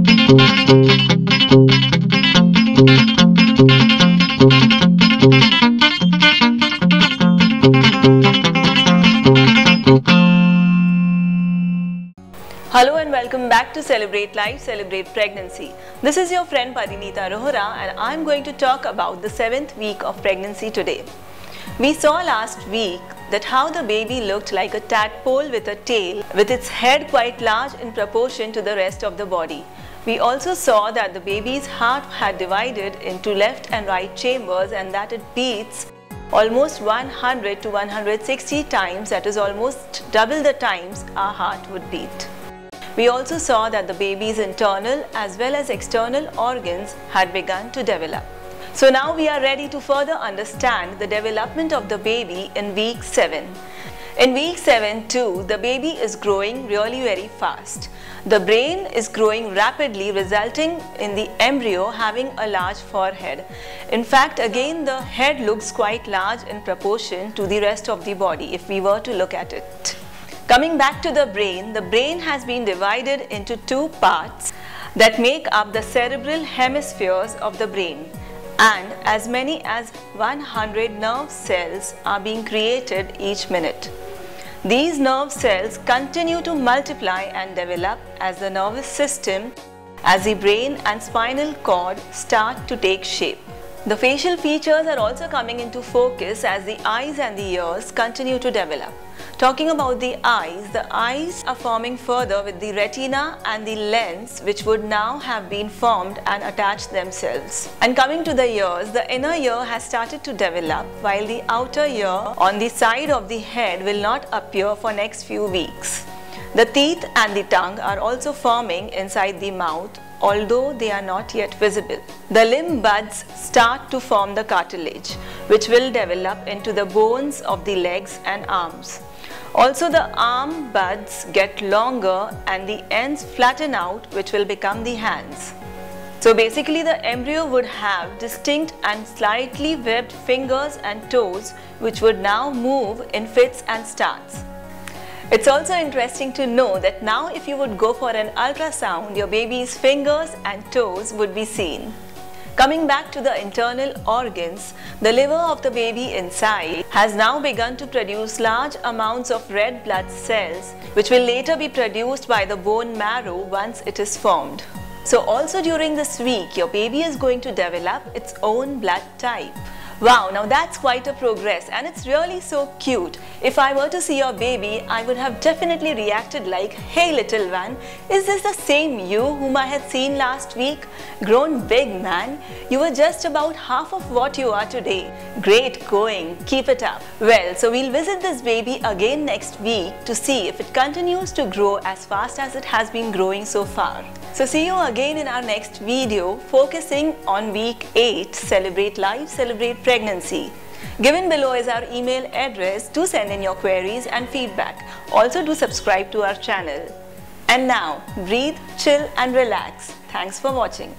Hello and welcome back to Celebrate Life, Celebrate Pregnancy. This is your friend Parinita Rohrra and I am going to talk about the 7th week of pregnancy today. We saw last week that how the baby looked like a tadpole with a tail, with its head quite large in proportion to the rest of the body. We also saw that the baby's heart had divided into left and right chambers and that it beats almost 100 to 160 times, that is almost double the times our heart would beat. We also saw that the baby's internal as well as external organs had begun to develop. So now we are ready to further understand the development of the baby in week 7. In week 7 too, the baby is growing really very fast. The brain is growing rapidly, resulting in the embryo having a large forehead. In fact, again the head looks quite large in proportion to the rest of the body if we were to look at it. Coming back to the brain has been divided into two parts that make up the cerebral hemispheres of the brain, and as many as 100 nerve cells are being created each minute. These nerve cells continue to multiply and develop as the nervous system, as the brain and spinal cord start to take shape. The facial features are also coming into focus as the eyes and the ears continue to develop. Talking about the eyes are forming further with the retina and the lens, which would now have been formed and attached themselves. And coming to the ears, the inner ear has started to develop while the outer ear on the side of the head will not appear for next few weeks. The teeth and the tongue are also forming inside the mouth, although they are not yet visible. The limb buds start to form the cartilage, which will develop into the bones of the legs and arms. Also, the arm buds get longer and the ends flatten out, which will become the hands. So basically the embryo would have distinct and slightly webbed fingers and toes, which would now move in fits and starts. It's also interesting to know that now if you would go for an ultrasound, your baby's fingers and toes would be seen. Coming back to the internal organs, the liver of the baby inside has now begun to produce large amounts of red blood cells, which will later be produced by the bone marrow once it is formed. So also during this week, your baby is going to develop its own blood type. Wow, now that's quite a progress and it's really so cute. If I were to see your baby, I would have definitely reacted like, "Hey little one, is this the same you whom I had seen last week? Grown big, man. You were just about half of what you are today. Great going, keep it up." Well, so we'll visit this baby again next week to see if it continues to grow as fast as it has been growing so far. So see you again in our next video focusing on week 8, Celebrate Life, Celebrate Pregnancy. Given below is our email address. Do send in your queries and feedback. Also do subscribe to our channel. And now, breathe, chill and relax. Thanks for watching.